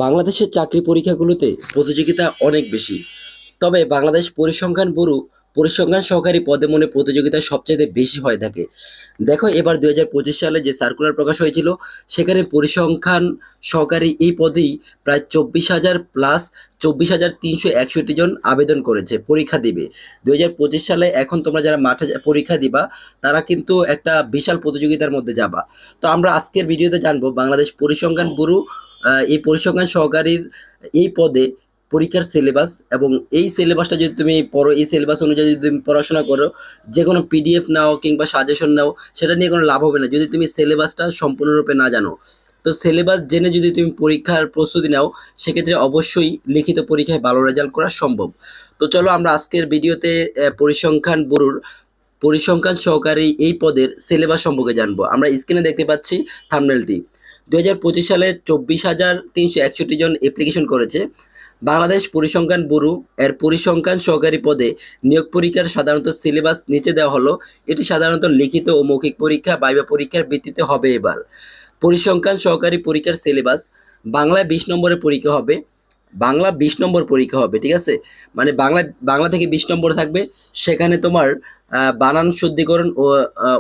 বাংলাদেশের চাকরি পরীক্ষাগুলোতে প্রতিযোগিতা অনেক বেশি। তবে বাংলাদেশ পরিসংখ্যান ব্যুরো পরিসংখ্যান সহকারী পদে মনে প্রতিযোগিতা সবচেয়ে বেশি হয়ে থাকে। দেখো, এবার 2025 সালে যে সার্কুলার প্রকাশ হয়েছিল, সেখানে পরিসংখ্যান সহকারী এই পদেই প্রায় 24,000 প্লাস 24,361 জন আবেদন করেছে, পরীক্ষা দিবে 2025 সালে। এখন তোমরা যারা মাঠে পরীক্ষা দিবা, তারা কিন্তু একটা বিশাল প্রতিযোগিতার মধ্যে যাবা। তো আমরা আজকের ভিডিওতে জানবো বাংলাদেশ পরিসংখ্যান ব্যুরো এই পরিসংখ্যান সহকারীর এই পদে পরীক্ষার সিলেবাস, এবং এই সিলেবাসটা যদি তুমি পড়ো, এই সিলেবাস অনুযায়ী যদি তুমি পড়াশোনা করো, যে কোনো পিডিএফ নাও কিংবা সাজেশন নাও, সেটা নিয়ে কোনো লাভ হবে না যদি তুমি সিলেবাসটা সম্পূর্ণরূপে না জানো। তো সিলেবাস জেনে যদি তুমি পরীক্ষার প্রস্তুতি নাও, সেক্ষেত্রে অবশ্যই লিখিত পরীক্ষায় ভালো রেজাল্ট করা সম্ভব। তো চলো আমরা আজকের ভিডিওতে পরিসংখ্যান ব্যুরোর পরিসংখ্যান সহকারী এই পদের সিলেবাস সম্পর্কে জানবো। আমরা স্ক্রিনে দেখতে পাচ্ছি থাম্বনেলটি। 2025 সালে 24,361 জন অ্যাপ্লিকেশন করেছে। বাংলাদেশ পরিসংখ্যান ব্যুরো এর পরিসংখ্যান সহকারী পদে নিয়োগ পরীক্ষার সাধারণত সিলেবাস নিচে দেওয়া হলো। এটি সাধারণত লিখিত ও মৌখিক পরীক্ষা, ভাইভা পরীক্ষার ভিত্তিতে হবে। এবার পরিসংখ্যান সহকারী পরীক্ষার সিলেবাস: বাংলায় 20 নম্বরের পরীক্ষা হবে। বাংলা 20 নম্বর পরীক্ষা হবে, ঠিক আছে? মানে বাংলা থেকে 20 নম্বর থাকবে। সেখানে তোমার বানান শুদ্ধিকরণ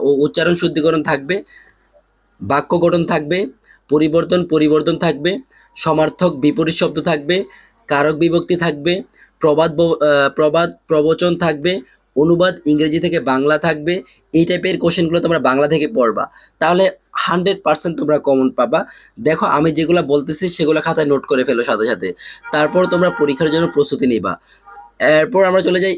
ও উচ্চারণ শুদ্ধিকরণ থাকবে, বাক্য গঠন থাকবে, পরিবর্তন থাকবে, সমার্থক বিপরীত শব্দ থাকবে, কারক বিভক্তি থাকবে, প্রবাদ প্রবচন থাকবে, অনুবাদ ইংরেজি থেকে বাংলা থাকবে। এই টাইপের কোশ্চেনগুলো তোমরা বাংলা থেকে পড়বা, তাহলে 100% তোমরা কমন পাবা। দেখো, আমি যেগুলো বলতেছি সেগুলো খাতায় নোট করে ফেলো সাথে সাথে, তারপর তোমরা পরীক্ষার জন্য প্রস্তুতি নিবা। এরপর আমরা চলে যাই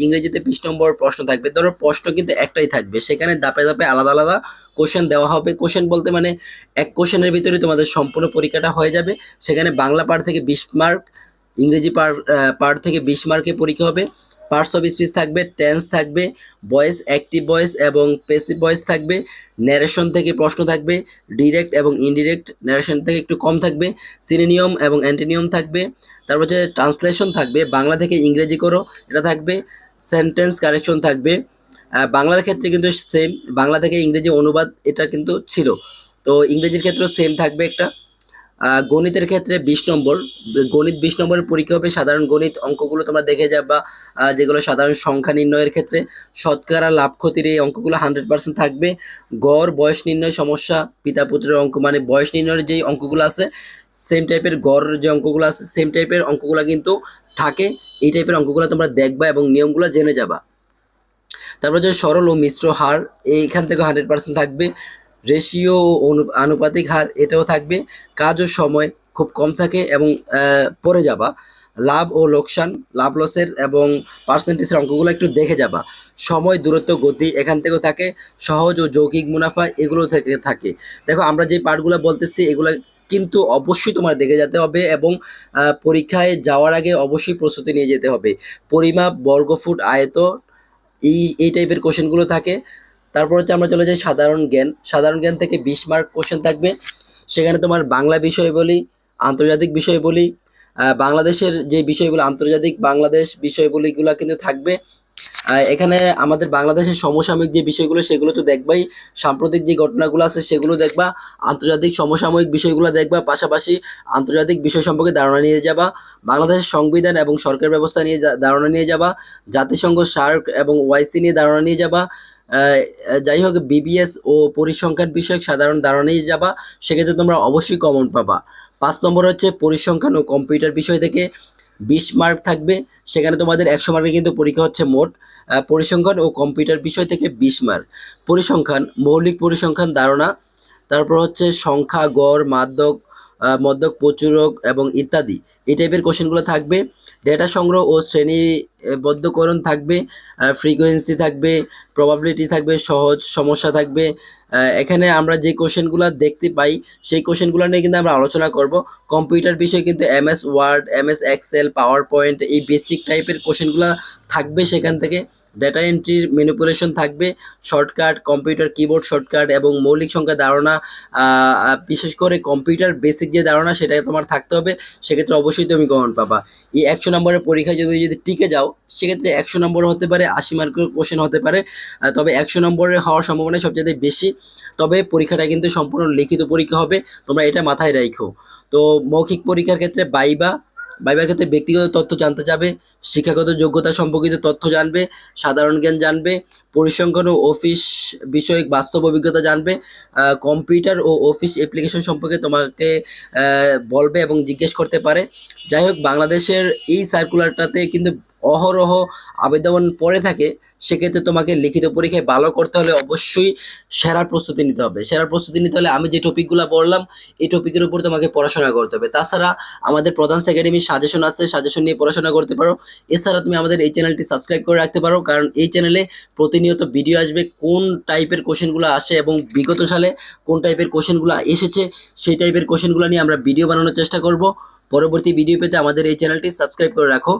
ইংরেজিতে 20 নম্বর প্রশ্ন থাকবে। ধরো প্রশ্ন কিন্তু একটাই থাকবে, সেখানে ধাপে ধাপে আলাদা আলাদা কোশ্চেন দেওয়া হবে। কোশ্চেন বলতে মানে এক কোশ্চেনের ভিতরে তোমাদের সম্পূর্ণ পরীক্ষাটা হয়ে যাবে। সেখানে বাংলা পার্ট থেকে 20 মার্ক, ইংরেজি পার্ট থেকে 20 মার্কের পরীক্ষা হবে। পার্টস অফ স্পিচ থাকবে, টেন্স থাকবে, ভয়েস, অ্যাক্টিভ ভয়েস এবং প্যাসিভ ভয়েস থাকবে, ন্যারেশন থেকে প্রশ্ন থাকবে, ডিরেক্ট এবং ইনডিরেক্ট ন্যারেশন থেকে একটু কম থাকবে, সিনোনিয়াম এবং অ্যান্টোনিয়াম থাকবে। তারপর হচ্ছে ট্রান্সলেশন থাকবে, বাংলা থেকে ইংরেজি করো, এটা থাকবে। সেন্টেন্স কারেকশন থাকবে। বাংলার ক্ষেত্রে কিন্তু সেম, বাংলা থেকে ইংরেজি অনুবাদ এটা কিন্তু ছিল। তো ইংরেজির ক্ষেত্রেও সেম থাকবে একটা। গণিতের ক্ষেত্রে 20 নম্বর, গণিত 20 নম্বরের পরীক্ষা হবে। সাধারণ গণিত অঙ্কগুলো তোমরা দেখে যাবা, যেগুলো সাধারণ সংখ্যা নির্ণয়ের ক্ষেত্রে শতকরা লাভ ক্ষতির এই অঙ্কগুলো 100% থাকবে। গড়, বয়স নির্ণয় সমস্যা, পিতা পুত্রের অঙ্ক, মানে বয়স নির্ণয়ের যেই অঙ্কগুলো আছে, সেম টাইপের গড় যে অঙ্কগুলো আছে, সেম টাইপের অঙ্কগুলো কিন্তু থাকে। এই টাইপের অঙ্কগুলো তোমরা দেখবা এবং নিয়মগুলো জেনে যাবা। তারপর হচ্ছে সরল ও মিশ্র হার, এইখান থেকে 100% থাকবে। রেশিও ও আনুপাতিক হার, এটাও থাকবে। কাজ ও সময় খুব কম থাকে এবং পড়ে যাবা। লাভ ও লোকসান, লাভ লসের এবং পার্সেন্টেজের অঙ্কগুলো একটু দেখে যাবা। সময়, দূরত্ব, গতি এখান থেকেও থাকে। সহজ ও যৌগিক মুনাফা এগুলো থেকে থাকে। দেখো, আমরা যে পার্টগুলো বলতেছি এগুলো কিন্তু অবশ্যই তোমার দেখে যেতে হবে, এবং পরীক্ষায় যাওয়ার আগে অবশ্যই প্রস্তুতি নিয়ে যেতে হবে। পরিমাপ, বর্গফুট, আয়ত, এই টাইপের কোশ্চেনগুলো থাকে। তারপর হচ্ছে আমরা চলে যাই সাধারণ জ্ঞান। সাধারণ জ্ঞান থেকে 20 মার্ক কোশ্চেন থাকবে। সেখানে তোমার বাংলা বিষয়বলী, আন্তর্জাতিক বিষয়বলী, বাংলাদেশের যে বিষয়গুলো, আন্তর্জাতিক বাংলাদেশ বিষয়বলীগুলো কিন্তু থাকবে। এখানে আমাদের বাংলাদেশের সমসাময়িক যে বিষয়গুলো সেগুলো তো দেখবাই, সাম্প্রতিক যে ঘটনাগুলো আছে সেগুলো দেখবা, আন্তর্জাতিক সমসাময়িক বিষয়গুলো দেখবা, পাশাপাশি আন্তর্জাতিক বিষয় সম্পর্কে ধারণা নিয়ে যাবা। বাংলাদেশের সংবিধান এবং সরকার ব্যবস্থা নিয়ে ধারণা নিয়ে যাবা। জাতিসংঘ, সার্ক এবং ওআইসি নিয়ে ধারণা নিয়ে যাবা। যাই হোক, বিবিএস ও পরিসংখ্যান বিষয়ক সাধারণ ধারণা নিয়ে যাবা। সেক্ষেত্রে তোমরা অবশ্যই কমন পাবা। 5 নম্বর হচ্ছে পরিসংখ্যান ও কম্পিউটার বিষয় থেকে 20 মার্ক থাকবে। সেখানে তোমাদের 100 মার্কের কিন্তু পরীক্ষা হচ্ছে মোট। পরিসংখ্যান ও কম্পিউটার বিষয় থেকে 20 মার্ক। পরিসংখ্যান, মৌলিক পরিসংখ্যান ধারণা, তারপর হচ্ছে সংখ্যা, গড়, মধ্যক, প্রচুরক এবং ইত্যাদি, এই টাইপের কোশ্চেনগুলো থাকবে। ডেটা সংগ্রহ ও শ্রেণীবদ্ধকরণ থাকবে। ফ্রিকোয়েন্সি থাকবে, প্রবাবিলিটি থাকবে, সহজ সমস্যা থাকবে। এখানে আমরা যে কোশ্চেনগুলো দেখতে পাই সেই কোশ্চেনগুলো নিয়ে কিন্তু আমরা আলোচনা করব। কম্পিউটার বিষয় কিন্তু MS Word, MS Excel, PowerPoint, এই বেসিক টাইপের কোশ্চেনগুলো থাকবে সেখান থেকে। ডেটা এন্ট্রির ম্যানিপুলেশন থাকবে, শর্টকাট, কম্পিউটার কিবোর্ড শর্টকাট এবং মৌলিক সংখ্যা ধারণা, বিশেষ করে কম্পিউটার বেসিক যে ধারণা সেটা তোমার থাকতে হবে। সেক্ষেত্রে অবশ্যই তুমি কমন পাবা। এই 100 নম্বরের পরীক্ষায় যদি টিকে যাও, সেক্ষেত্রে 100 নম্বর হতে পারে, 80 মার্কের কোশ্চেন হতে পারে, তবে 100 নম্বরের হওয়ার সম্ভাবনা সবচেয়ে বেশি। তবে পরীক্ষাটা কিন্তু সম্পূর্ণ লিখিত পরীক্ষা হবে, তোমরা এটা মাথায় রাখো। তো মৌখিক পরীক্ষার ক্ষেত্রে ভাইবার ক্ষেত্রে ব্যক্তিগত তথ্য জানতে যাবে, শিক্ষাগত যোগ্যতা সম্পর্কিত তথ্য জানবে, সাধারণ জ্ঞান জানবে, পরিসংখ্যান ও অফিস বিষয়ক বাস্তব অভিজ্ঞতা জানবে, কম্পিউটার ও অফিস অ্যাপ্লিকেশন সম্পর্কে তোমাকে বলবে এবং জিজ্ঞেস করতে পারে। যাই হোক, বাংলাদেশের এই সার্কুলারটাতে কিন্তু অহরহ আবেদন পড়ে থাকে। সেক্ষেত্রে তোমাকে লিখিত পরীক্ষায় ভালো করতে হলে অবশ্যই সেরার প্রস্তুতি নিতে হবে। সেরার প্রস্তুতি নিতে হলে আমি যে টপিকগুলো বললাম এই টপিকের উপর তোমাকে পড়াশোনা করতে হবে। তাছাড়া আমাদের প্রধান একাডেমির সাজেশন আছে, সাজেশন নিয়ে পড়াশোনা করতে পারো। এছাড়া তুমি আমাদের এই চ্যানেলটি সাবস্ক্রাইব করে রাখতে পারো, কারণ এই চ্যানেলে প্রতিনিয়ত ভিডিও আসবে, কোন টাইপের কোশ্চেনগুলো আসে এবং বিগত সালে কোন টাইপের কোশ্চেনগুলো এসেছে সেই টাইপের কোশ্চেনগুলো নিয়ে আমরা ভিডিও বানানোর চেষ্টা করব। পরবর্তী ভিডিও পেতে আমাদের এই চ্যানেলটি সাবস্ক্রাইব করে রাখো।